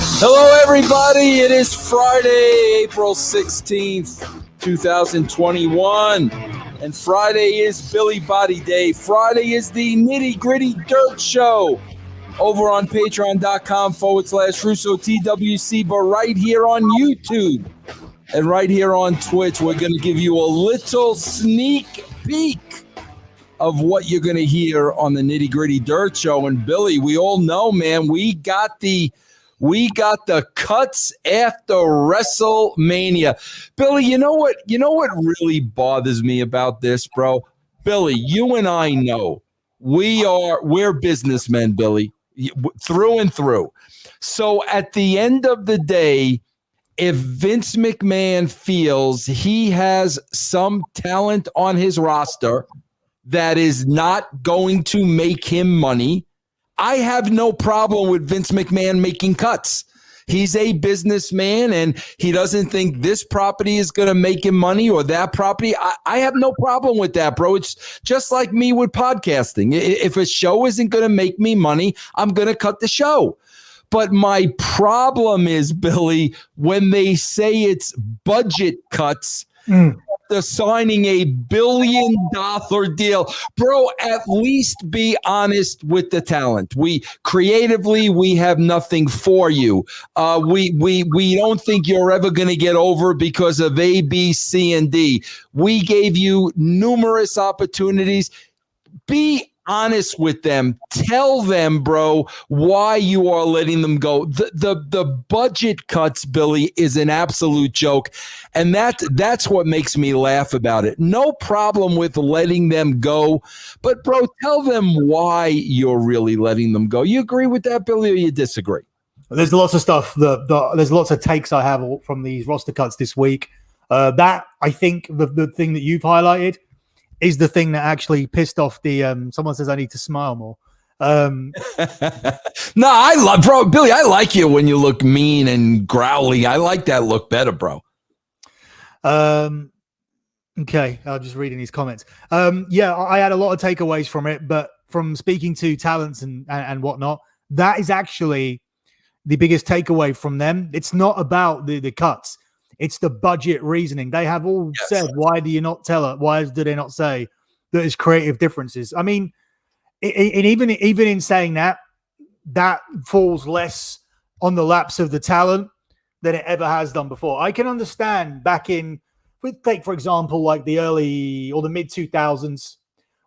Hello, everybody. It is Friday, April 16th, 2021. And Friday is Billi Bhatti Day. Friday is the Nitty Gritty Dirt Show over on patreon.com/Russo TWC. But right here on YouTube and right here on Twitch, we're going to give you a little sneak peek of what you're going to hear on the Nitty Gritty Dirt Show. And Billy, we all know, man, we got the cuts after WrestleMania. Billy, you know what really bothers me about this, bro? Billy, you and I know we're businessmen, Billy, through and through. So at the end of the day, if Vince McMahon feels he has some talent on his roster that is not going to make him money, I have no problem with Vince McMahon making cuts. He's a businessman, and he doesn't think this property is going to make him money or that property. I have no problem with that, bro. It's just like me with podcasting. If a show isn't going to make me money, I'm going to cut the show. But my problem is, Billy, when they say it's budget cuts, they're signing $1 billion deal. Bro, at least be honest with the talent. We have nothing for you. We don't think you're ever going to get over because of A, B, C, and D. We gave you numerous opportunities. Be honest with them. Tell them, bro, why you are letting them go. The budget cuts, Billy, is an absolute joke. And that's what makes me laugh about it. No problem with letting them go. But, bro, tell them why you're really letting them go. You agree with that, Billy, or you disagree? There's lots of stuff. There's lots of takes I have from these roster cuts this week. That, I think, the thing that you've highlighted is the thing that actually pissed off the someone says I need to smile more. No, Billy, I like you when you look mean and growly. I like that look better, bro. Okay, I'll just read in his comments. Yeah, I had a lot of takeaways from it, but from speaking to talents and whatnot, that is actually the biggest takeaway from them. It's not about the cuts. It's the budget reasoning. They have all said, why do you not tell it? Why do they not say that it's creative differences? I mean, even in saying that falls less on the laps of the talent than it ever has done before. I can understand back in, take for example, like the early or the mid 2000s,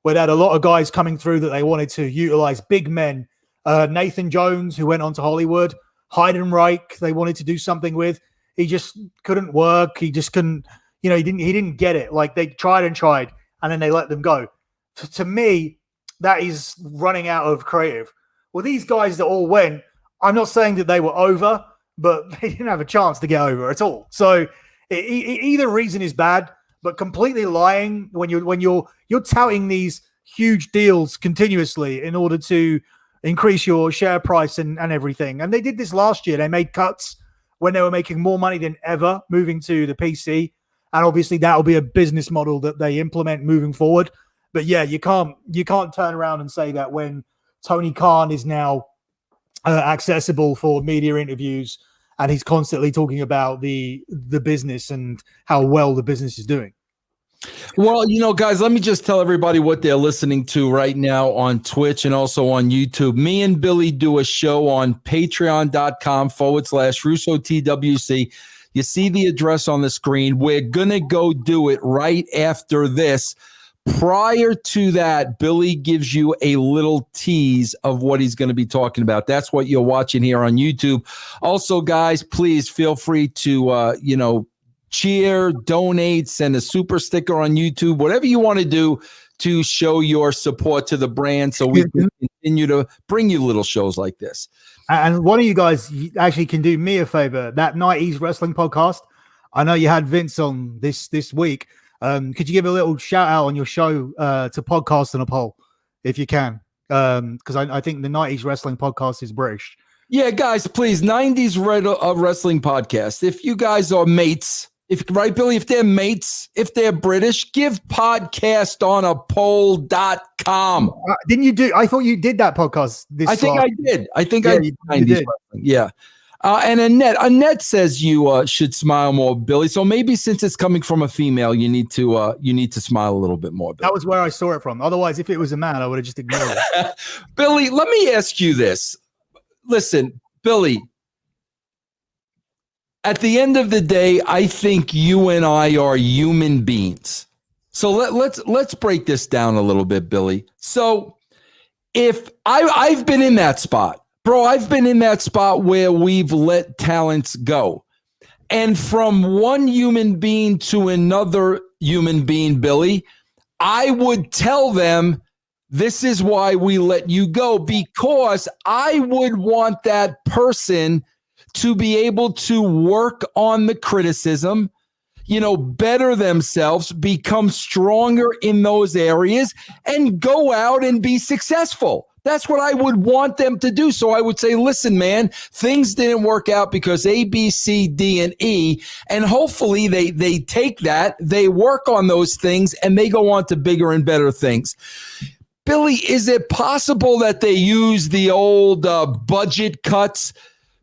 where they had a lot of guys coming through that they wanted to utilize big men. Nathan Jones, who went on to Hollywood, Heidenreich, they wanted to do something with. He just couldn't work. He just couldn't, he didn't get it. Like they tried, and then they let them go. To me, that is running out of creative. Well, these guys that all went, I'm not saying that they were over, but they didn't have a chance to get over at all. So either reason is bad, but completely lying when you're touting these huge deals continuously in order to increase your share price and everything. And they did this last year. They made cuts when they were making more money than ever, moving to the PC. And obviously that will be a business model that they implement moving forward. But yeah, you can't turn around and say that when Tony Khan is now accessible for media interviews and he's constantly talking about the business and how well the business is doing. Well, guys, let me just tell everybody what they're listening to right now on Twitch and also on YouTube. Me and Billy do a show on patreon.com/Russo TWC. You see the address on the screen. We're going to go do it right after this. Prior to that, Billy gives you a little tease of what he's going to be talking about. That's what you're watching here on YouTube. Also, guys, please feel free to, cheer, donate, send a super sticker on YouTube, whatever you want to do to show your support to the brand so we can continue to bring you little shows like this. And one of you guys actually can do me a favor. That 90s Wrestling podcast, I know you had Vince on this week. Could you give a little shout out on your show to Podcast and a Poll if you can? Because I think the 90s Wrestling podcast is British. Yeah, guys, please, 90s Wrestling podcast. If you guys are mates, right, Billy, if they're mates, if they're British, give podcastonapoll.com. Didn't you do? I thought you did that podcast. I think I did. I think I did. 90s did. Wrestling. Yeah. And Annette says you should smile more, Billy. So maybe since it's coming from a female, you need to smile a little bit more, Billy. That was where I saw it from. Otherwise, if it was a man, I would have just ignored it. Billy, let me ask you this. Listen, Billy, at the end of the day, I think you and I are human beings. So let's break this down a little bit, Billy. So if I've been in that spot, bro, I've been in that spot where we've let talents go. And from one human being to another human being, Billy, I would tell them, this is why we let you go, because I would want that person to be able to work on the criticism, better themselves, become stronger in those areas, and go out and be successful. That's what I would want them to do. So I would say, listen, man, things didn't work out because A, B, C, D, and E. And hopefully they take that, they work on those things, and they go on to bigger and better things. Billy, is it possible that they use the old budget cuts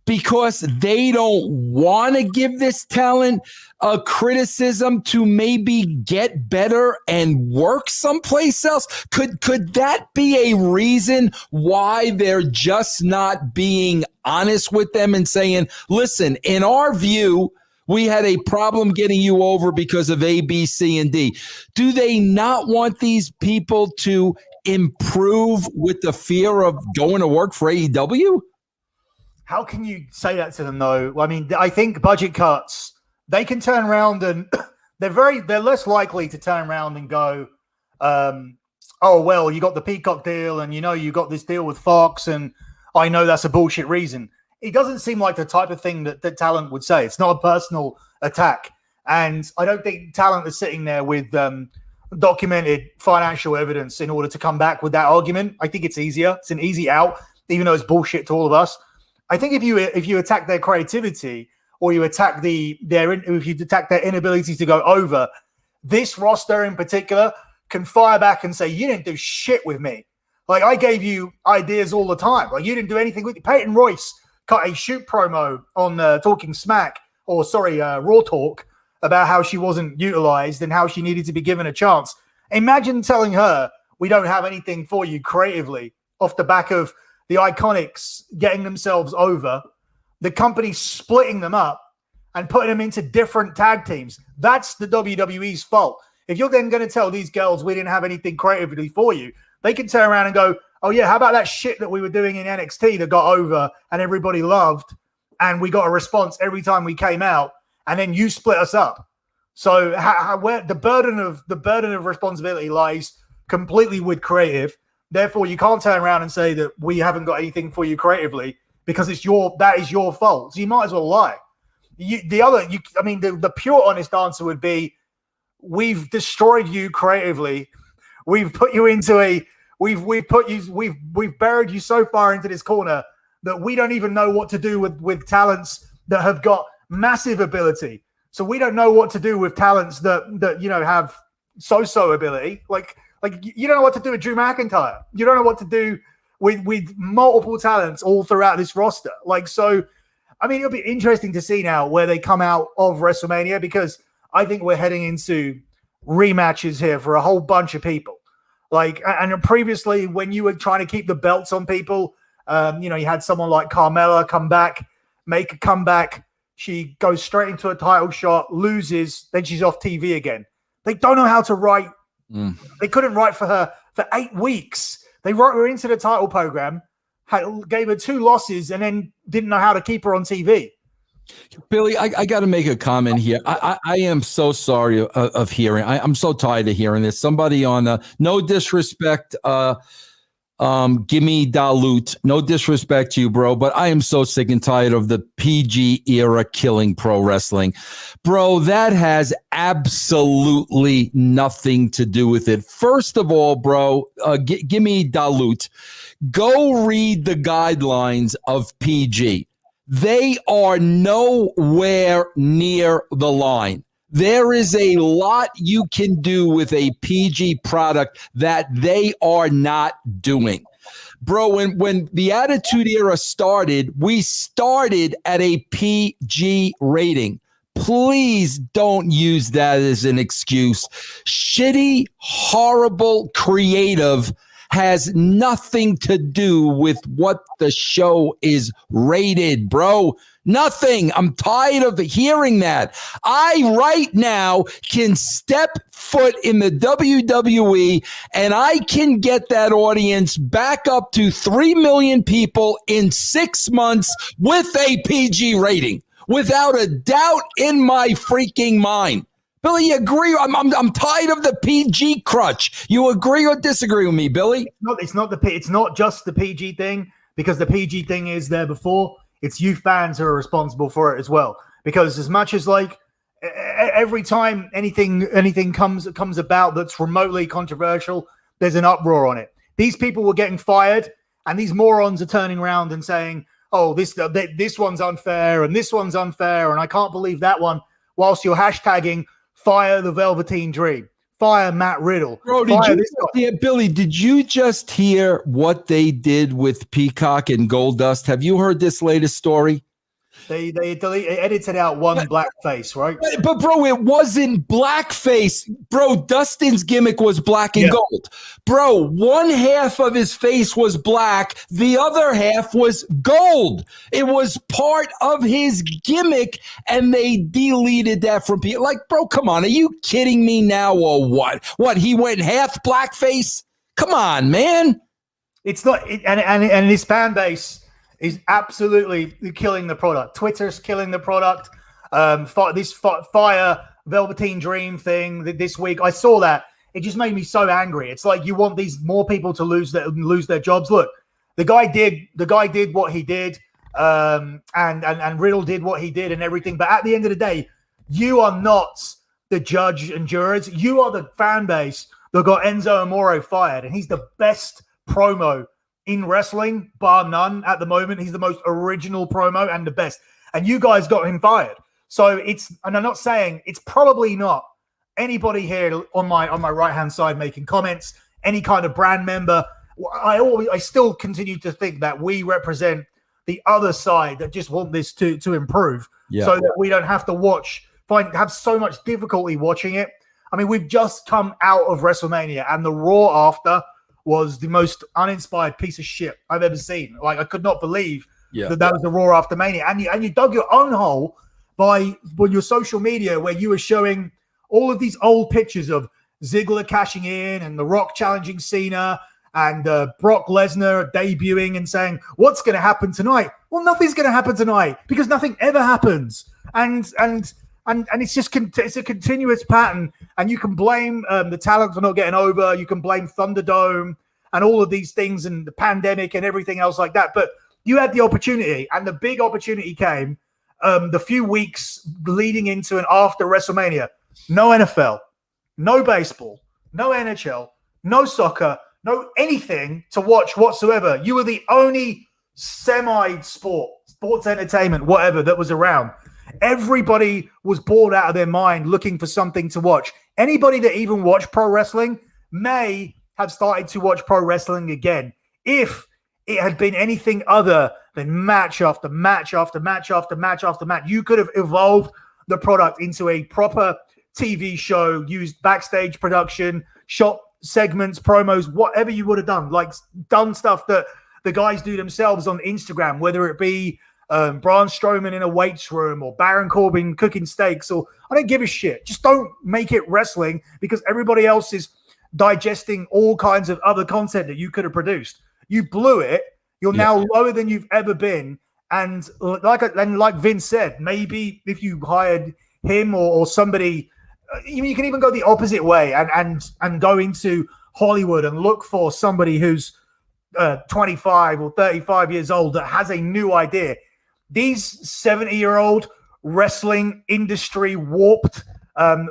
because they don't want to give this talent a criticism to maybe get better and work someplace else? Could that be a reason why they're just not being honest with them and saying, listen, in our view, we had a problem getting you over because of A, B, C, and D. Do they not want these people to improve with the fear of going to work for AEW? How can you say that to them, though? I mean, I think budget cuts, they can turn around and they're less likely to turn around and go, oh, well, you got the Peacock deal and, you got this deal with Fox and I know that's a bullshit reason. It doesn't seem like the type of thing that talent would say. It's not a personal attack. And I don't think talent is sitting there with documented financial evidence in order to come back with that argument. I think it's easier. It's an easy out, even though it's bullshit to all of us. I think if you attack their creativity or you attack if you attack their inability to go over, this roster in particular can fire back and say, you didn't do shit with me. Like, I gave you ideas all the time. Like, you didn't do anything with me. Peyton Royce cut a shoot promo on Talking Smack, Raw Talk, about how she wasn't utilized and how she needed to be given a chance. Imagine telling her, we don't have anything for you creatively off the back of the Iconics getting themselves over, the company splitting them up and putting them into different tag teams. That's the WWE's fault. If you're then going to tell these girls we didn't have anything creatively for you, they can turn around and go, oh yeah, how about that shit that we were doing in NXT that got over and everybody loved and we got a response every time we came out and then you split us up. So where the burden of responsibility lies completely with creative. Therefore, you can't turn around and say that we haven't got anything for you creatively because that is your fault. So you might as well lie. The pure honest answer would be, we've destroyed you creatively. We've put you into we've buried you so far into this corner that we don't even know what to do with talents that have got massive ability. So we don't know what to do with talents that have so-so ability. Like you don't know what to do with Drew McIntyre. You don't know what to do with multiple talents all throughout this roster. It'll be interesting to see now where they come out of WrestleMania, because I think we're heading into rematches here for a whole bunch of people. And previously when you were trying to keep the belts on people, you had someone like Carmella come back, make a comeback. She goes straight into a title shot, loses, then she's off TV again. They don't know how to write. They couldn't write for her for 8 weeks. They wrote her into the title program, gave her 2 losses, and then didn't know how to keep her on TV. Billy, I got to make a comment here. I am so sorry of hearing. I'm so tired of hearing this. Somebody on no disrespect, Gimme Dalut. No disrespect to you, bro, but I am so sick and tired of the PG era killing pro wrestling. Bro, that has absolutely nothing to do with it. First of all, bro, Gimme Dalut. Go read the guidelines of PG. They are nowhere near the line. There is a lot you can do with a PG product that they are not doing. Bro, when the Attitude Era started, we started at a PG rating. Please don't use that as an excuse. Shitty, horrible, creative has nothing to do with what the show is rated, bro. Nothing. I'm tired of hearing that. I right now can step foot in the WWE and I can get that audience back up to 3 million people in 6 months with a PG rating, without a doubt in my freaking mind. Billy, you agree? I'm tired of the PG crutch. You agree or disagree with me, Billy? It's not just the PG thing, because the PG thing is there before. It's you fans who are responsible for it as well. Because as much as like every time anything comes about that's remotely controversial, there's an uproar on it. These people were getting fired, and these morons are turning around and saying, "Oh, this one's unfair, and this one's unfair, and I can't believe that one." Whilst you're hashtagging "Fire the Velveteen Dream," "Fire Matt Riddle." Bro, Billy, did you just hear what they did with Peacock and Goldust? Have you heard this latest story? They edited out one blackface, right? But bro, it wasn't blackface. Bro, Dustin's gimmick was black and gold. Bro, one half of his face was black. The other half was gold. It was part of his gimmick, and they deleted that from people. Like, bro, come on. Are you kidding me now or what? What, he went half blackface? Come on, man. It's not, and his fan base is absolutely killing the product. Twitter's killing the product. This Fire Velveteen Dream thing this week, I saw that. It just made me so angry. It's like you want these more people to lose their jobs. Look, the guy did what he did, and Riddle did what he did and everything. But at the end of the day, you are not the judge and jurors. You are the fan base that got Enzo Amore fired, and he's the best promo in wrestling, bar none at the moment. He's the most original promo and the best. And you guys got him fired. So and I'm not saying, it's probably not anybody here on my right-hand side making comments, any kind of brand member. I still continue to think that we represent the other side that just want this to improve, so that we don't have to have so much difficulty watching it. I mean, we've just come out of WrestleMania, and the Raw after was the most uninspired piece of shit I've ever seen. Like, I could not believe that was the Raw after Mania. And you dug your own hole by your social media, where you were showing all of these old pictures of Ziggler cashing in and The Rock challenging Cena and Brock Lesnar debuting and saying, "What's going to happen tonight?" Well, nothing's going to happen tonight, because nothing ever happens. And it's just it's a continuous pattern. And you can blame the talent for not getting over. You can blame Thunderdome and all of these things and the pandemic and everything else like that. But you had the opportunity, and the big opportunity came the few weeks leading into and after WrestleMania. No NFL, no baseball, no NHL, no soccer, no anything to watch whatsoever. You were the only sports entertainment, whatever, that was around. Everybody was bored out of their mind looking for something to watch. Anybody that even watched pro wrestling may have started to watch pro wrestling again if it had been anything other than match after match after match after match after match. You could have evolved the product into a proper TV show, used backstage production, shot segments, promos, whatever you would have done. Like, done stuff that the guys do themselves on Instagram, whether it be Braun Strowman in a weights room or Baron Corbin cooking steaks, or I don't give a shit. Just don't make it wrestling, because everybody else is digesting all kinds of other content that you could have produced. You blew it. You're now lower than you've ever been. And like Vince said, maybe if you hired him or somebody, you can even go the opposite way and go into Hollywood and look for somebody who's 25 or 35 years old that has a new idea. These 70-year-old wrestling industry warped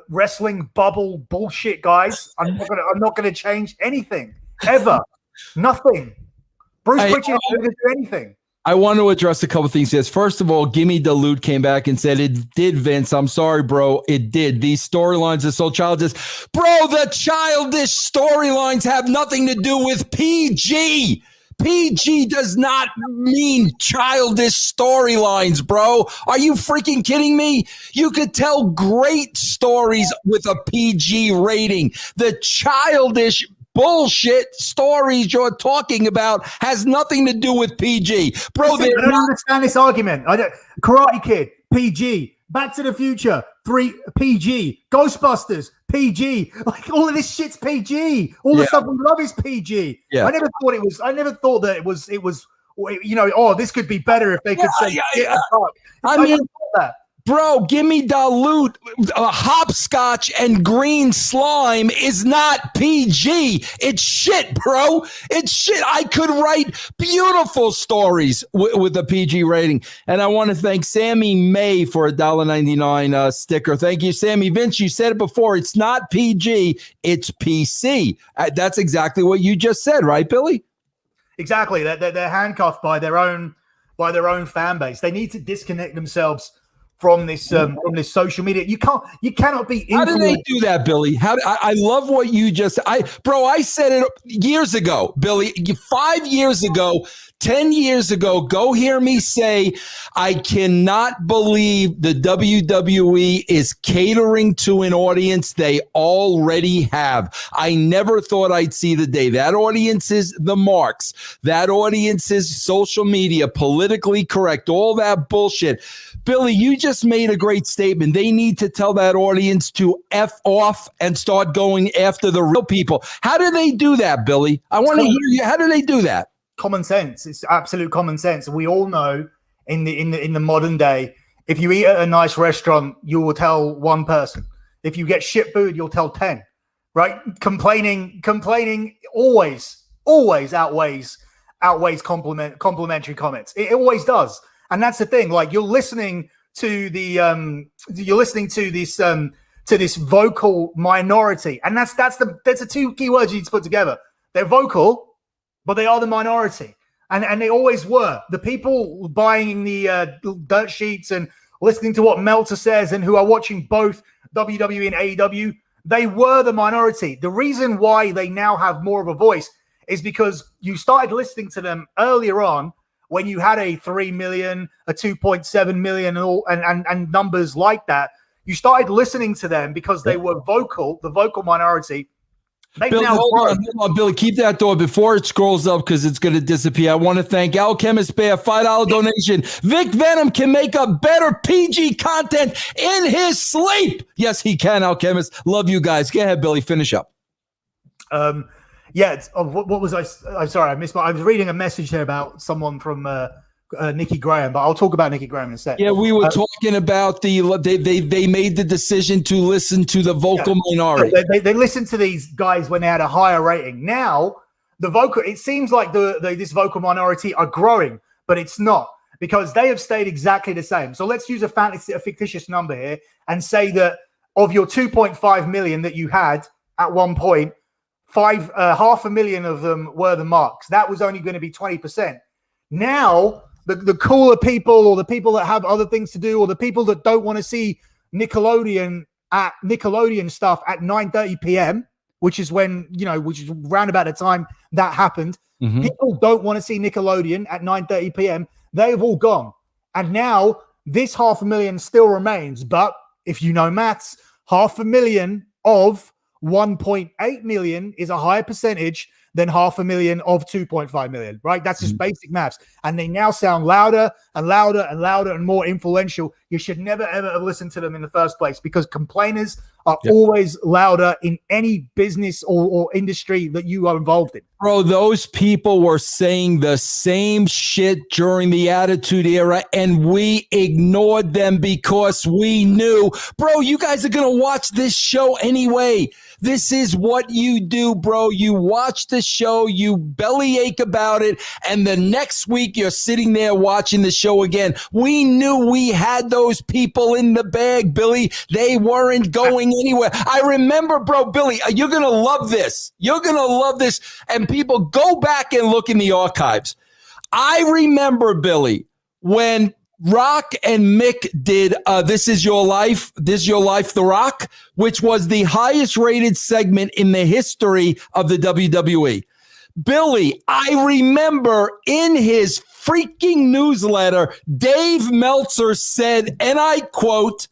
wrestling bubble bullshit guys are not gonna change anything ever. Nothing. Bruce Pritchard isn't gonna do anything. I want to address a couple of things. Yes, first of all, Gimme Delude came back and said it did, Vince. I'm sorry, bro. It did. These storylines are so childish. Bro, the childish storylines have nothing to do with PG. PG does not mean childish storylines, bro. Are you freaking kidding me? You could tell great stories with a PG rating. The childish bullshit stories you're talking about has nothing to do with PG. Bro, I don't understand this argument. Karate Kid, PG. Back to the Future, 3 PG. Ghostbusters, PG. Like all of this shit's PG. All the stuff we love is PG. Yeah. I never thought that it was, this could be better if they could say I mean, bro, give me dilute. Hopscotch and green slime is not PG. It's shit, bro. It's shit. I could write beautiful stories with a PG rating. And I want to thank Sammy May for a $1.99 sticker. Thank you, Sammy. Vince, you said it before. It's not PG. It's PC. That's exactly what you just said, right, Billy? Exactly. They're handcuffed by their own fan base. They need to disconnect themselves from this social media. You cannot be influenced. How do they do that, Billy? I love what you just I said it years ago, Billy. 5 years ago, 10 years ago, go hear me say, I cannot believe the WWE is catering to an audience they already have. I never thought I'd see the day. That audience is the marks. That audience is social media, politically correct, all that bullshit. Billy, you just made a great statement. They need to tell that audience to F off and start going after the real people. How do they do that, Billy? I want to hear you. How do they do that? Common sense. It's absolute common sense. We all know in the modern day, if you eat at a nice restaurant, you will tell one person. If you get shit food, you'll tell 10. Right? Complaining always outweighs complimentary comments. It always does. And that's the thing. Like you're listening to this vocal minority, and that's the two key words you need to put together. They're vocal, but they are the minority, and they always were. The people buying the dirt sheets and listening to what Meltzer says, and who are watching both WWE and AEW, they were the minority. The reason why they now have more of a voice is because you started listening to them earlier on, when you had a 3 million, a 2.7 million, and numbers like that. You started listening to them because they were vocal, the vocal minority. Billy, hold on, Billy. Keep that door before it scrolls up because it's going to disappear. I want to thank Alchemist Bear, $5 donation. Vic Venom can make a better PG content in his sleep. Yes, he can, Alchemist. Love you guys. Go ahead, Billy. Finish up. Yeah, what was I? I'm sorry, I missed. I was reading a message there about someone from Nikki Graham, but I'll talk about Nikki Graham in a second. Yeah, we were talking about they made the decision to listen to the vocal minority. They listened to these guys when they had a higher rating. Now the vocal, it seems like this vocal minority are growing, but it's not, because they have stayed exactly the same. So let's use a fictitious number here and say that of your 2.5 million that you had at one point, 500,000 of them were the marks. That was only going to be 20%. Now, the cooler people, or the people that have other things to do, or the people that don't want to see Nickelodeon stuff at 9:30 p.m., which is which is round about the time that happened. Mm-hmm. People don't want to see Nickelodeon at 9:30 p.m. They've all gone. And now this 500,000 still remains. But if you know maths, 500,000 of 1.8 million is a higher percentage than 500,000 of 2.5 million, right? That's just basic maths. And they now sound louder and louder and louder and more influential. You should never, ever have listened to them in the first place, because complainers are always louder in any business or industry that you are involved in. Bro, those people were saying the same shit during the Attitude Era, and we ignored them because we knew, bro, you guys are going to watch this show anyway. This is what you do, bro. You watch the show, you bellyache about it, and the next week you're sitting there watching the show again. We knew we had those people in the bag, Billy. They weren't going anywhere. I remember, bro, Billy, you're going to love this. You're going to love this. And people, go back and look in the archives. I remember, Billy, when Rock and Mick did This Is Your Life, The Rock, which was the highest rated segment in the history of the WWE. Billy, I remember in his freaking newsletter, Dave Meltzer said, and I quote,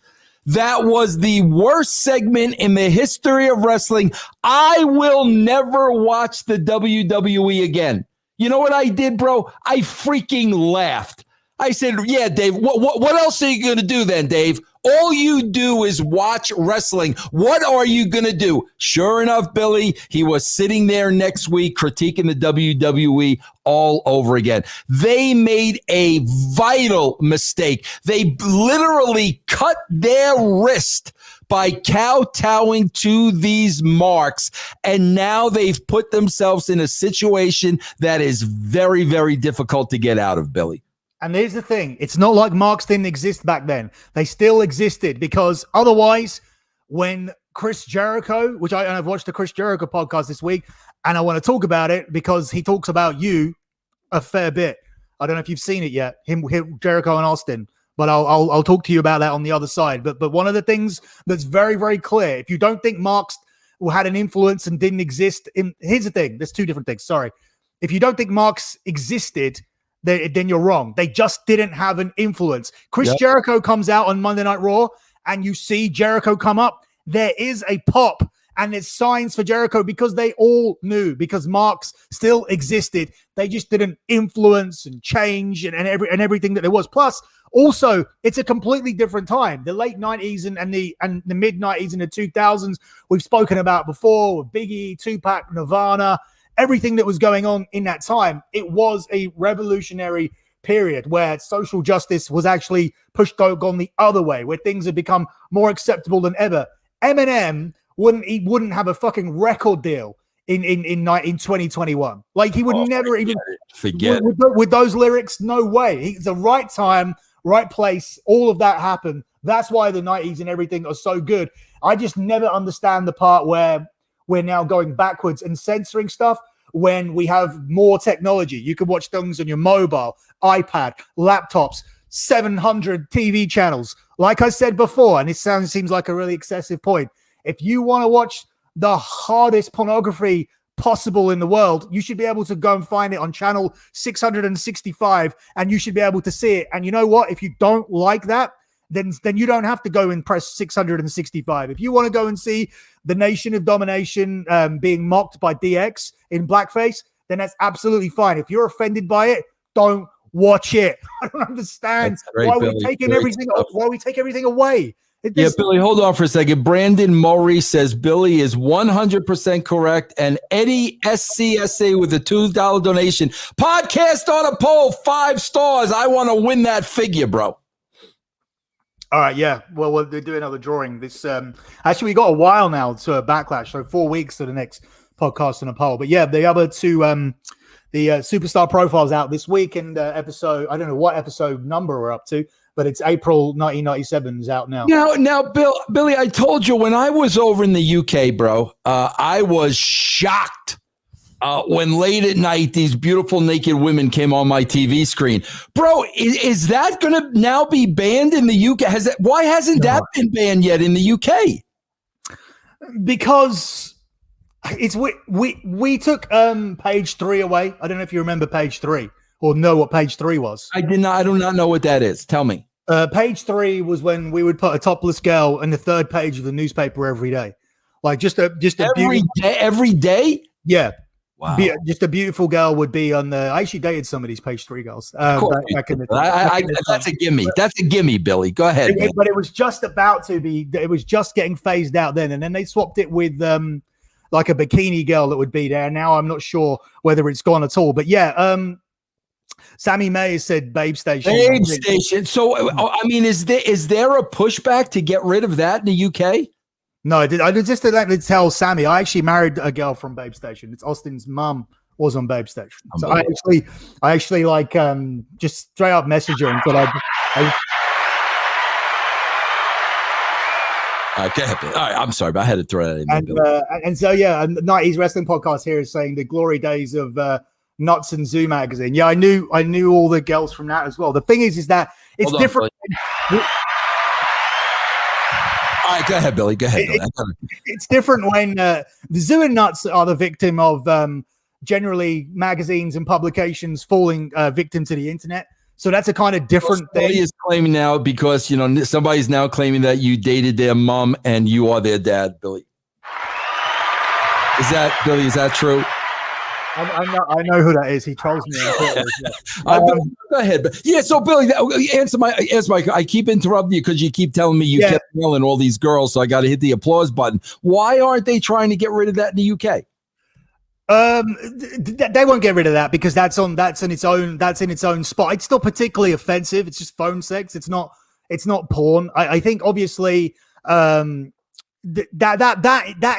"That was the worst segment in the history of wrestling. I will never watch the WWE again." You know what I did, bro? I freaking laughed. I said, "Yeah, Dave, what else are you going to do then, Dave? All you do is watch wrestling. What are you going to do?" Sure enough, Billy, he was sitting there next week critiquing the WWE all over again. They made a vital mistake. They literally cut their wrist by kowtowing to these marks. And now they've put themselves in a situation that is very, very difficult to get out of, Billy. And here's the thing. It's not like marks didn't exist back then. They still existed, because otherwise, when Chris Jericho, which I've watched the Chris Jericho podcast this week, and I want to talk about it because he talks about you a fair bit. I don't know if you've seen it yet, him Jericho and Austin, but I'll talk to you about that on the other side. But one of the things that's very, very clear, if you don't think marks had an influence and didn't exist, here's the thing. There's two different things. Sorry. If you don't think marks existed, then you're wrong. They just didn't have an influence. Chris Jericho comes out on Monday Night Raw, and you see Jericho come up. There is a pop, and there's signs for Jericho, because they all knew, because marks still existed. They just didn't influence and change and everything that there was. Plus, also, it's a completely different time. The late 90s and the mid 90s and the 2000s, we've spoken about before, with Biggie, Tupac, Nirvana, everything that was going on in that time. It was a revolutionary period where social justice was actually gone the other way, where things had become more acceptable than ever. Eminem wouldn't have a fucking record deal in 2021. Like, he would never even forget with those lyrics. No way. It's the right time, right place. All of that happened. That's why the 90s and everything are so good. I just never understand the part where we're now going backwards and censoring stuff when we have more technology. You can watch things on your mobile, iPad, laptops, 700 TV channels. Like I said before, and it seems like a really excessive point, if you want to watch the hardest pornography possible in the world, you should be able to go and find it on channel 665, and you should be able to see it. And you know what? If you don't like that, then you don't have to go and press 665. If you want to go and see the Nation of Domination being mocked by DX in blackface, then that's absolutely fine. If you're offended by it, don't watch it. I don't understand why we taking everything. Why we take everything away. Yeah, Billy, hold on for a second. Brandon Murray says Billy is 100% correct. And Eddie SCSA with a $2 donation. Podcast on a poll, 5 stars. I want to win that figure, bro. All right, yeah. Well, we'll do another drawing. This actually, we got a while now to Backlash, so 4 weeks to the next podcast on a poll. But yeah, the other two, the superstar profiles out this week, and episode, I don't know what episode number we're up to, but it's April 1997 is out now. Now, Billy, I told you when I was over in the UK, bro, I was shocked when late at night these beautiful naked women came on my TV screen. Bro, is that going to now be banned in the UK? Why hasn't that been banned yet in the UK? Because it's we took page 3 away. I don't know if you remember page 3 or know what page 3 was. I do not know what that is. Tell me. Page 3 was when we would put a topless girl in the third page of the newspaper every day, like just every day. Yeah. Wow. Just a beautiful girl would be on the. I actually dated some of these page 3 girls. Back in that's a gimme. That's a gimme, Billy. Go ahead. But it was just about to be. It was just getting phased out then, and then they swapped it with like a bikini girl that would be there. Now I'm not sure whether it's gone at all. But yeah, Sammy May said Babe Station. Babe Station. So I mean, is there a pushback to get rid of that in the UK? No, I just didn't tell Sammy. I actually married a girl from Babe Station. It's Austin's mum was on Babe Station. So I actually like just straight up messaged her and said all right, I'm sorry, but I had to throw that in. And so yeah, a 90s wrestling podcast here is saying the glory days of Nuts and Zoo magazine. Yeah, I knew all the girls from that as well. The thing is that it's different. All right, go ahead, Billy. Go ahead. It's different when the Zoo and Nuts are the victim of generally magazines and publications falling victim to the internet. So that's a kind of different thing. Somebody is claiming now because, somebody's now claiming that you dated their mom and you are their dad, Billy. Is that true? I know who that is. He trolls me on Twitter. Go ahead. But yeah, so Billy, answer my. I keep interrupting you because you keep telling me you kept yelling all these girls, so I got to hit the applause button. Why aren't they trying to get rid of that in the UK? They won't get rid of that because that's in its own spot. It's not particularly offensive. It's just phone sex. It's not porn. I think obviously that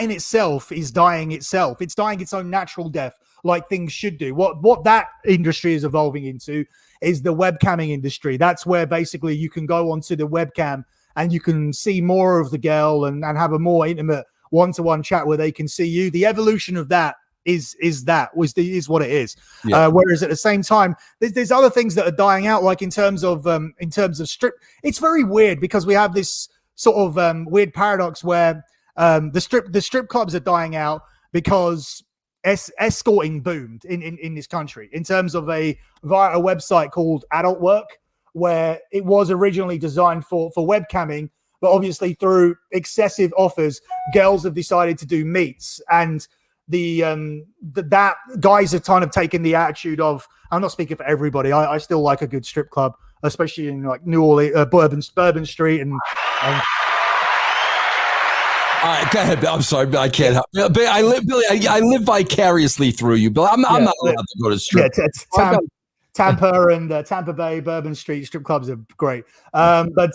in itself is dying itself. It's dying its own natural death, like things should do. What that industry is evolving into is the webcamming industry. That's where basically you can go onto the webcam and you can see more of the girl and have a more intimate one-to-one chat where they can see you. The evolution of that is what it is. Yeah. Whereas at the same time, there's other things that are dying out, like in terms of strip. It's very weird because we have this sort of weird paradox where the strip clubs are dying out because escorting boomed in this country in terms of via a website called Adult Work, where it was originally designed for webcamming, but obviously through excessive offers, girls have decided to do meets, and that guys have kind of taken the attitude of, I'm not speaking for everybody. I still like a good strip club, especially in like New Orleans, Bourbon Street, and all right, go ahead, Bill. I'm sorry, Bill. I can't help. Billy, I live vicariously through you, Bill. I'm not allowed to go to strip. Yeah, Tampa and Tampa Bay, Bourbon Street strip clubs are great. But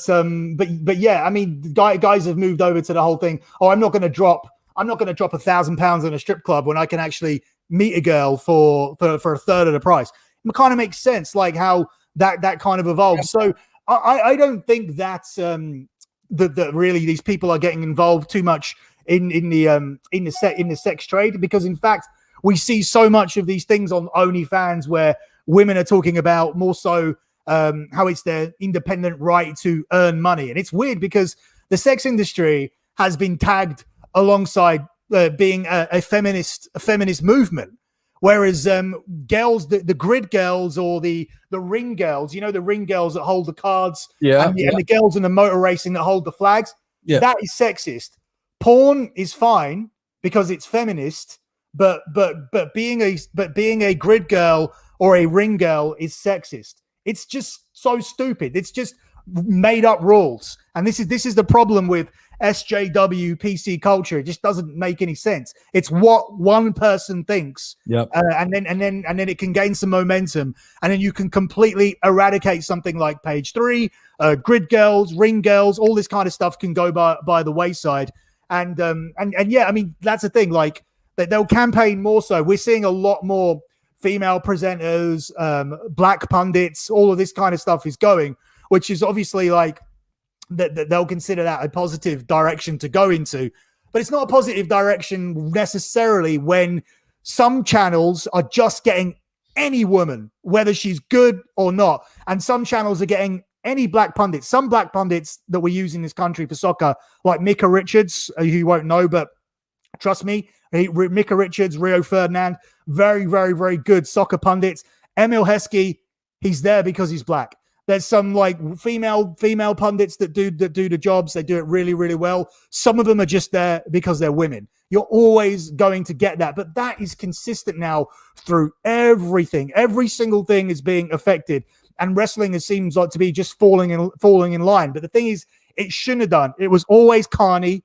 yeah, I mean, guys have moved over to the whole thing. Oh, I'm not going to drop £1,000 in a strip club when I can actually meet a girl for a third of the price. It kind of makes sense, like how that kind of evolves. So I don't think that's that really these people are getting involved too much in the sex trade, because in fact we see so much of these things on OnlyFans where women are talking about more so how it's their independent right to earn money. And it's weird because the sex industry has been tagged alongside being a feminist movement, whereas girls, the grid girls or the ring girls, the ring girls that hold the cards, and the girls in the motor racing that hold the flags, that is sexist. Porn is fine because it's feminist, but being a grid girl or a ring girl is sexist. It's just so stupid. It's just made up rules, and this is the problem with SJW PC culture. It just doesn't make any sense. It's what one person thinks, and then it can gain some momentum, and then you can completely eradicate something like Page 3, grid girls, ring girls, all this kind of stuff can go by the wayside. And yeah, I mean, that's the thing. Like they'll campaign more so. We're seeing a lot more female presenters, black pundits, all of this kind of stuff is going, which is obviously like that they'll consider that a positive direction to go into. But it's not a positive direction necessarily when some channels are just getting any woman, whether she's good or not. And some channels are getting any black pundits. Some black pundits that we use in this country for soccer, like Micah Richards, who you won't know, but trust me, Micah Richards, Rio Ferdinand, very, very, very good soccer pundits. Emil Heskey, he's there because he's black. There's some like female pundits that do the jobs. They do it really, really well. Some of them are just there because they're women. You're always going to get that, but that is consistent now through everything. Every single thing is being affected, and wrestling seems like to be just falling in line. But the thing is, it shouldn't have done. It was always carny.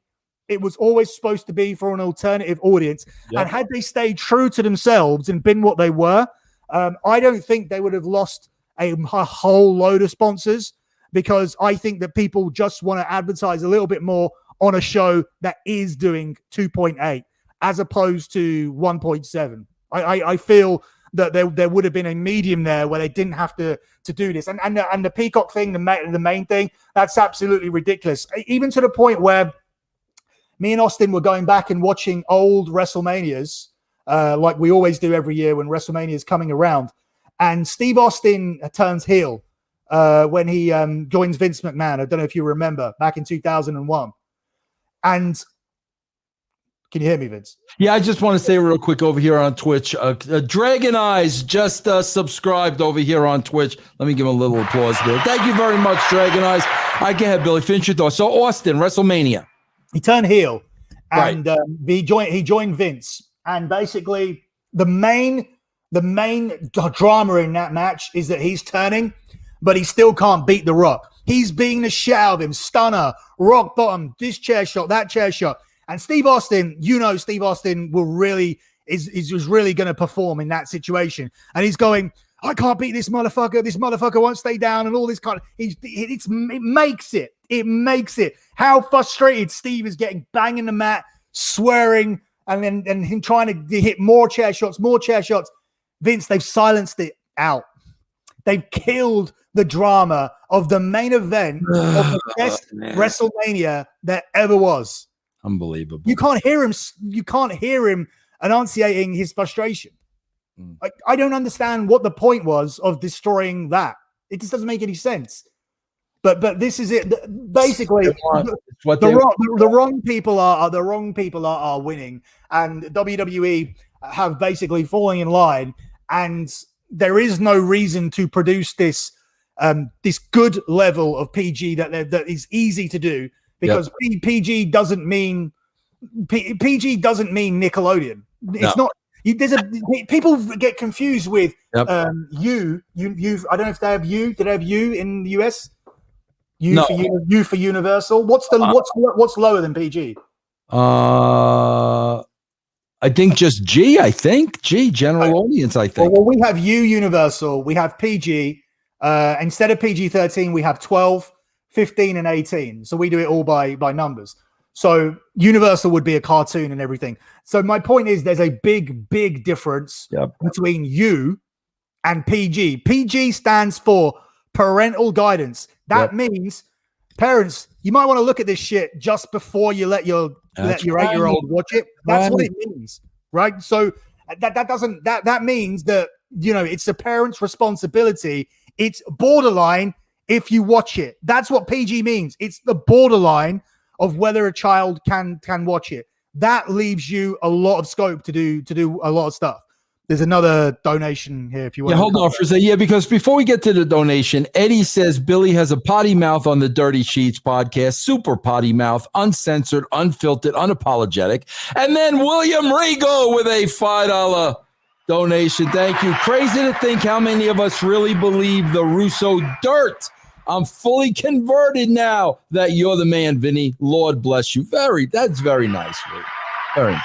It was always supposed to be for an alternative audience. Yep. And had they stayed true to themselves and been what they were, I don't think they would have lost a whole load of sponsors, because I think that people just want to advertise a little bit more on a show that is doing 2.8 as opposed to 1.7. I feel that there would have been a medium there where they didn't have to do this. And the Peacock thing, the main thing, that's absolutely ridiculous. Even to the point where me and Austin were going back and watching old WrestleManias, like we always do every year when WrestleMania is coming around. And Steve Austin turns heel when he joins Vince McMahon. I don't know if you remember, back in 2001. And Can you hear me, Vince? Yeah, I just want to say real quick over here on Twitch, Dragon Eyes just subscribed over here on Twitch. Let me give him a little applause there. Thank you very much, Dragon Eyes. All right, go ahead, Billy. Finish your thoughts. So Austin, WrestleMania. He turned heel, and he joined Vince. And basically, the main drama in that match is that he's turning, but he still can't beat The Rock. He's being the shit out of him. Stunner, rock bottom, this chair shot, that chair shot. And Steve Austin, Steve Austin will really is really going to perform in that situation. And he's going, I can't beat this motherfucker. This motherfucker won't stay down, and all this kind of. It makes it. It makes it. How frustrated Steve is getting, banging the mat, swearing, and then him trying to hit more chair shots. Vince, they've silenced it out. They've killed the drama of the main event of the best WrestleMania that ever was. Unbelievable. You can't hear him enunciating his frustration. I don't understand what the point was of destroying that. It just doesn't make any sense. But this is it. Basically, the wrong people are winning, and WWE have basically fallen in line, and there is no reason to produce this good level of PG that is easy to do, because PG doesn't mean Nickelodeon. It's not. People get confused with you. I don't know if they have you. Did they have you in the US? You for Universal. What's lower than PG? I think just G. I think G, general audience. I think. Well, we have Universal. We have PG. Instead of PG-13, we have 12, 15, and 18. So we do it all by numbers. So Universal would be a cartoon and everything. So my point is, there's a big difference between you and PG. PG stands for parental guidance. That means, parents, you might want to look at this shit just before you let your 8-year-old watch it. That's what it means, right? So that means that, it's the parent's responsibility. It's borderline if you watch it. That's what PG means. It's the borderline of whether a child can watch it. That leaves you a lot of scope to do a lot of stuff. There's another donation here if you want. Yeah, hold on for a second. Yeah, because before we get to the donation, Eddie says Billy has a potty mouth on the Dirty Sheets podcast. Super potty mouth, uncensored, unfiltered, unapologetic. And then William Rigo with a $5 donation. Thank you. Crazy to think how many of us really believe the Russo dirt. I'm fully converted now that you're the man, Vinny. Lord bless you. That's very nice, Rick. Very nice.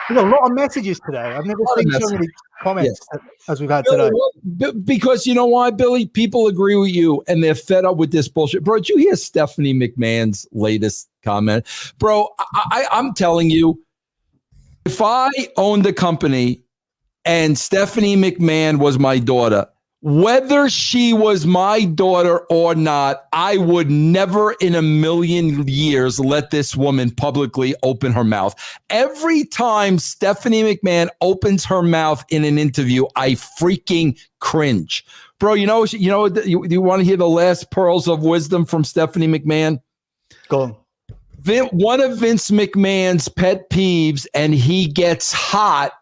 There's a lot of messages today. I've never seen so many comments as we've had today. Because you know why, Billy? People agree with you, and they're fed up with this bullshit. Bro, did you hear Stephanie McMahon's latest comment? Bro, I'm telling you, if I owned a company and Stephanie McMahon was my daughter, whether she was my daughter or not, I would never in a million years let this woman publicly open her mouth. Every time Stephanie McMahon opens her mouth in an interview, I freaking cringe. Bro, you want to hear the last pearls of wisdom from Stephanie McMahon? Go on. One of Vince McMahon's pet peeves, and he gets hot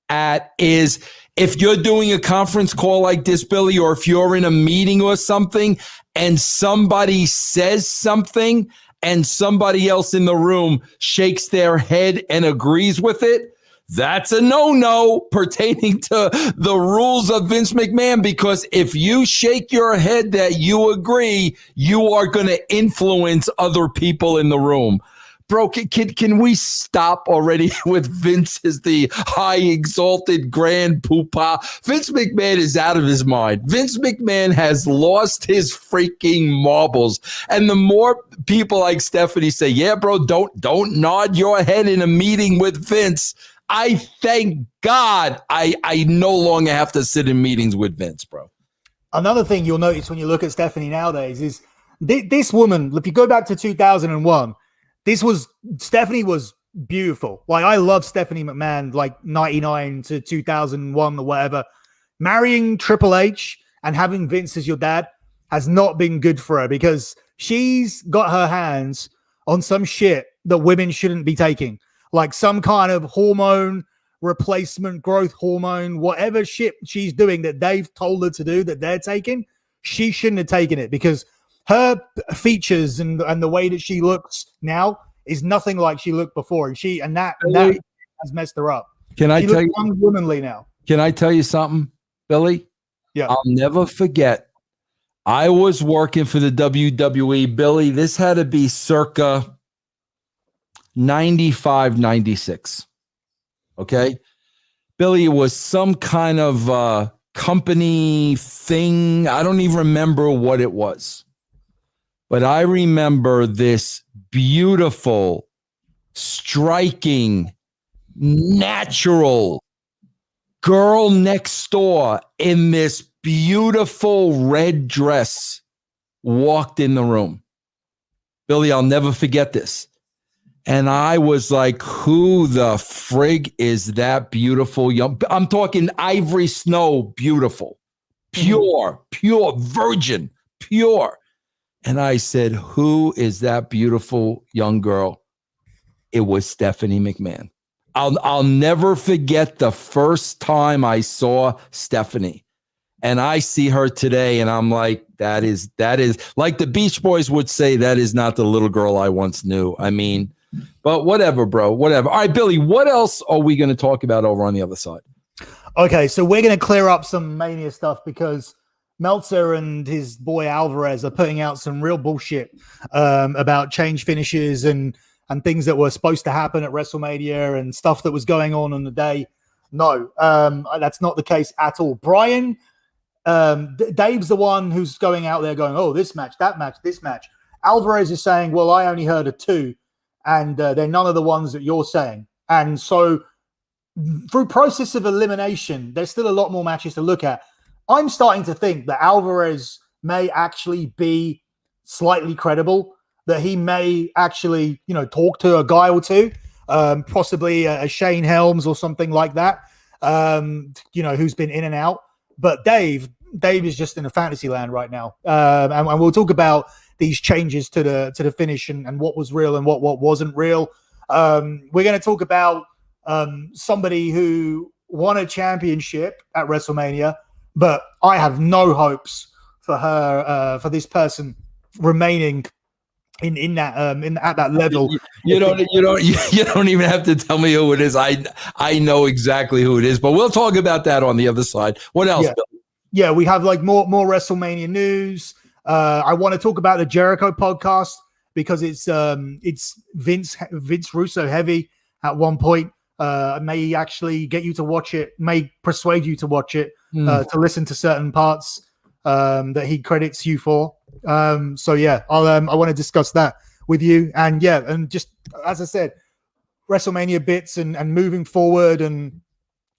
at, is if you're doing a conference call like this, Billy, or if you're in a meeting or something and somebody says something and somebody else in the room shakes their head and agrees with it, that's a no-no pertaining to the rules of Vince McMahon, because if you shake your head that you agree, you are going to influence other people in the room. Bro, can we stop already with Vince as the high exalted grand poopah? Vince McMahon is out of his mind. Vince McMahon has lost his freaking marbles. And the more people like Stephanie say, yeah, bro, don't nod your head in a meeting with Vince, I thank God I no longer have to sit in meetings with Vince, bro. Another thing you'll notice when you look at Stephanie nowadays is this woman, if you go back to 2001, Stephanie was beautiful. Like, I love Stephanie McMahon, like 99 to 2001 or whatever. Marrying Triple H and having Vince as your dad has not been good for her, because she's got her hands on some shit that women shouldn't be taking. like some kind of hormone replacement, growth hormone, whatever shit she's doing that they've told her to do that they're taking. She shouldn't have taken it because her features and the way that she looks now is nothing like she looked before, and that has messed her up. Can I tell you? Unwomanly now. Can I tell you something, Billy? Yeah. I'll never forget. I was working for the WWE, Billy. This had to be circa 95, 96. Okay. Billy, it was some kind of company thing. I don't even remember what it was. But I remember this beautiful, striking, natural girl next door in this beautiful red dress walked in the room. Billy, I'll never forget this. And I was like, who the frig is that beautiful young? I'm talking ivory snow, beautiful, pure, virgin, pure. And I said, who is that beautiful young girl? It was Stephanie McMahon. I'll never forget the first time I saw Stephanie. And I see her today, and I'm like, that is like the Beach Boys would say, that is not the little girl I once knew. I mean, but whatever, bro, whatever. All right, Billy, what else are we going to talk about over on the other side? Okay, so we're going to clear up some Mania stuff because Meltzer and his boy Alvarez are putting out some real bullshit about change finishes and things that were supposed to happen at WrestleMania and stuff that was going on the day. No, that's not the case at all. Brian, Dave's the one who's going out there going, oh, this match, that match, this match. Alvarez is saying, well, I only heard of two, and they're none of the ones that you're saying. And so through process of elimination, there's still a lot more matches to look at. I'm starting to think that Alvarez may actually be slightly credible, that he may actually, talk to a guy or two, possibly a Shane Helms or something like that, who's been in and out. But Dave is just in a fantasy land right now. And we'll talk about these changes to the finish and what was real and what wasn't real. We're going to talk about somebody who won a championship at WrestleMania, but I have no hopes for her, for this person remaining in that at that level. You don't even have to tell me who it is. I know exactly who it is, but we'll talk about that on the other side. What else? Yeah, we have like more WrestleMania news. I want to talk about the Jericho podcast because it's Vince Russo heavy at one point. May actually get you to watch it, may persuade you to watch it, to listen to certain parts that he credits you for. So yeah, I want to discuss that with you. And yeah, and just as I said, WrestleMania bits and moving forward and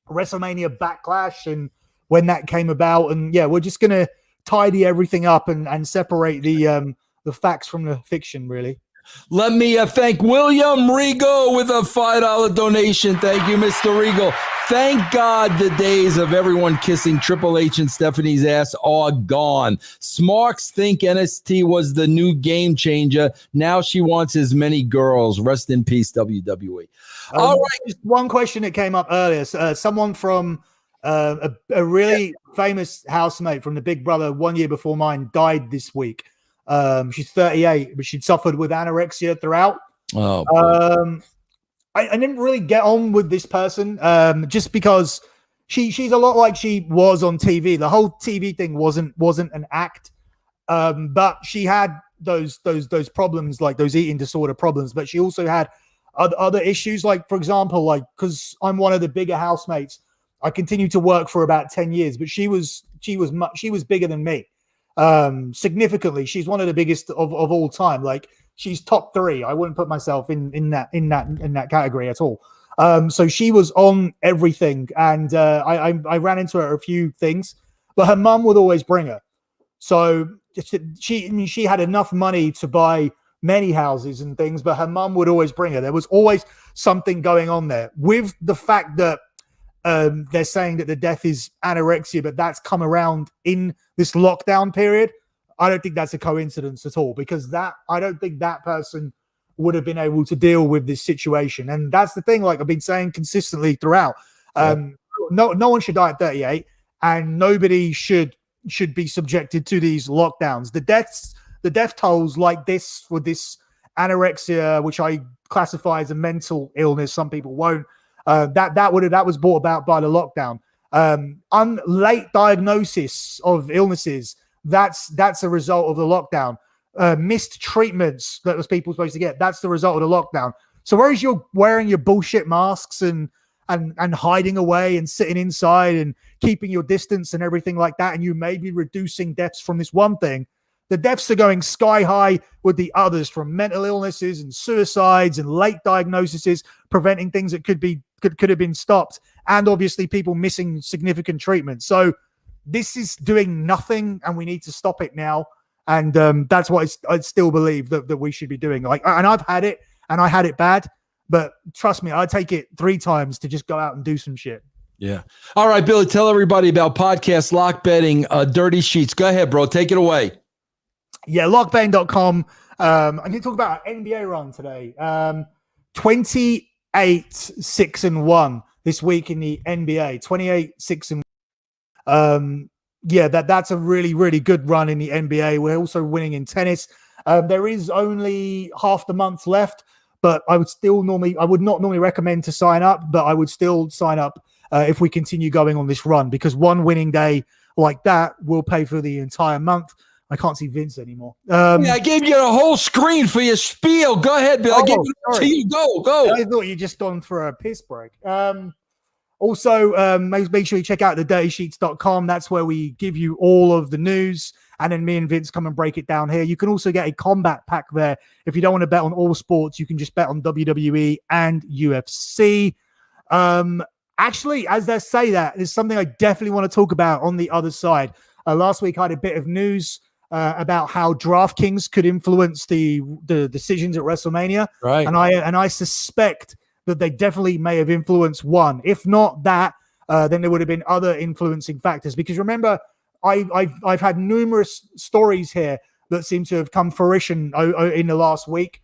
WrestleMania Backlash and when that came about. And yeah, we're just gonna tidy everything up and separate the facts from the fiction, really. Let me thank William Regal with a $5 donation. Thank you, Mr. Regal. Thank God the days of everyone kissing Triple H and Stephanie's ass are gone. Smarks think NXT was the new game changer. Now she wants as many girls. Rest in peace, WWE. All right. Just one question that came up earlier. Someone from a really famous housemate from the Big Brother 1 year before mine died this week. She's 38, but she'd suffered with anorexia throughout. I didn't really get on with this person just because she's a lot like she was on TV. The whole TV thing wasn't an act, but she had those problems, like those eating disorder problems. But she also had other issues, like for example, like because I'm one of the bigger housemates, I continued to work for about 10 years, but she was bigger than me. Significantly. She's one of the biggest of all time. Like she's top 3. I wouldn't put myself in that category at all. So she was on everything, and I ran into her a few things, but her mum would always bring her. So she had enough money to buy many houses and things, but her mum would always bring her. There was always something going on there with the fact that they're saying that the death is anorexia, but that's come around in this lockdown period. I don't think that's a coincidence at all, because I don't think that person would have been able to deal with this situation. And that's the thing, like I've been saying consistently throughout. No one should die at 38, and nobody should be subjected to these lockdowns. The death tolls like this for this anorexia, which I classify as a mental illness, some people won't. That was brought about by the lockdown. Late diagnosis of illnesses, that's a result of the lockdown. Missed treatments that was people supposed to get, that's the result of the lockdown. So whereas you're wearing your bullshit masks and hiding away and sitting inside and keeping your distance and everything like that, and you may be reducing deaths from this one thing, the deaths are going sky high with the others, from mental illnesses and suicides and late diagnoses, preventing things that could have been stopped, and obviously people missing significant treatment. So this is doing nothing, and we need to stop it now. And that's what I still believe that we should be doing. Like, and I've had it, and I had it bad, but trust me, I take it 3 times to just go out and do some shit. Yeah. All right, Billy, tell everybody about podcast, lock betting, dirty sheets. Go ahead, bro. Take it away. Yeah, lockbetting.com. I'm going to talk about our NBA run today. 28-6-1 this week in the NBA. 28-6-1. Yeah, that's a really, really good run in the NBA. We're also winning in tennis. There is only half the month left, but I would not normally recommend to sign up, but I would still sign up if we continue going on this run, because one winning day like that will pay for the entire month. I can't see Vince anymore. I gave you a whole screen for your spiel. Go ahead, Bill. I gave it to you. Go. I thought you just gone for a piss break. Also, make sure you check out the dirtysheets.com. That's where we give you all of the news, and then me and Vince come and break it down here. You can also get a combat pack there. If you don't want to bet on all sports, you can just bet on WWE and UFC. Actually, as they say that, there's something I definitely want to talk about on the other side. Last week, I had a bit of news about how DraftKings could influence the decisions at WrestleMania. Right. And I suspect that they definitely may have influenced one. If not that, then there would have been other influencing factors. Because remember, I've had numerous stories here that seem to have come fruition in the last week,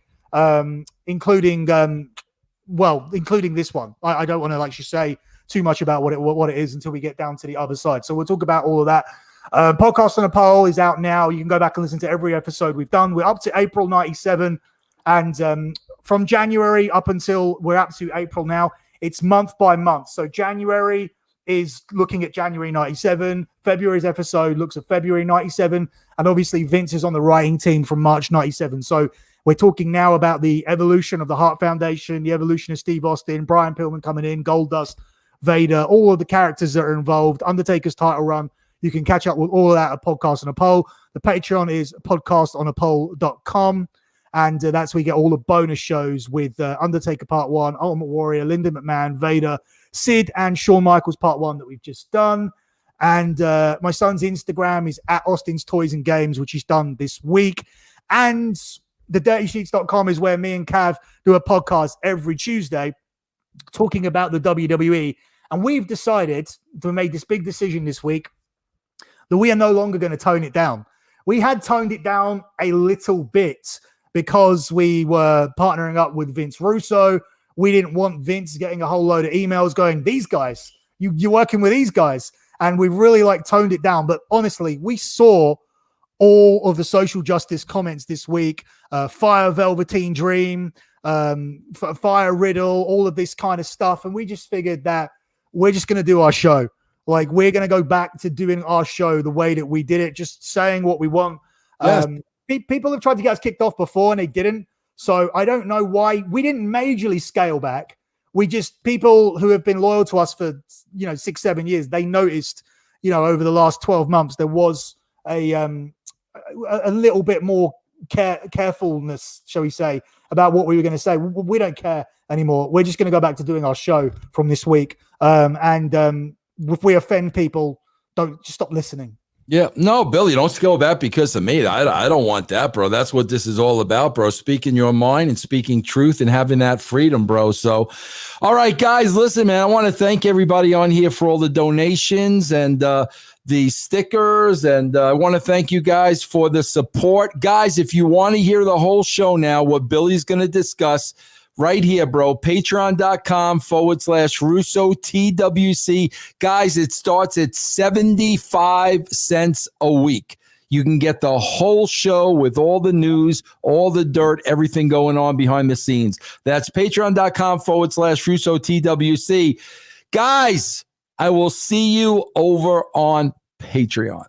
including this one. I don't want to say too much about what it is until we get down to the other side. So we'll talk about all of that. Podcast on a Poll is out now. You can go back and listen to every episode we've done. We're up to April 97, and from January up until we're up to April now, it's month by month. So January is looking at January 97. February's episode looks at February 97. And obviously Vince is on the writing team from March 97. So we're talking now about the evolution of the Hart Foundation, the evolution of Steve Austin, Brian Pillman coming in, Goldust, Vader, all of the characters that are involved, Undertaker's title run. You can catch up with all of that at Podcast on a Poll. The Patreon is podcastonapoll.com. And that's where you get all the bonus shows with Undertaker Part 1, Ultimate Warrior, Linda McMahon, Vader, Sid, and Shawn Michaels Part 1 that we've just done. And my son's Instagram is at Austin's Toys and Games, which he's done this week. And the dirtysheets.com is where me and Cav do a podcast every Tuesday talking about the WWE. And we've decided to make this big decision this week that we are no longer going to tone it down. We had toned it down a little bit because we were partnering up with Vince Russo. We didn't want Vince getting a whole load of emails going, these guys, you're working with these guys. And we really toned it down. But honestly, we saw all of the social justice comments this week, Fire Velveteen Dream, Fire Riddle, all of this kind of stuff. And we just figured that we're just going to do our show. We're going to go back to doing our show the way that we did it, just saying what we want. Yes. People have tried to get us kicked off before and they didn't. So I don't know why we didn't majorly scale back. People who have been loyal to us for, 6-7 years, they noticed, over the last 12 months, there was a little bit more carefulness, shall we say, about what we were going to say. We don't care anymore. We're just going to go back to doing our show from this week. If we offend people, just stop listening. Yeah, no, Billy, don't scale back because of me. I don't want that, bro. That's what this is all about, bro. Speaking your mind and speaking truth and having that freedom, bro. So, all right, guys, listen, man, I want to thank everybody on here for all the donations and the the stickers, and I want to thank you guys for the support. Guys, if you want to hear the whole show now, what Billy's going to discuss right here, bro, patreon.com/Russo TWC. Guys, it starts at 75 cents a week. You can get the whole show with all the news, all the dirt, everything going on behind the scenes. That's patreon.com/Russo TWC. Guys, I will see you over on Patreon.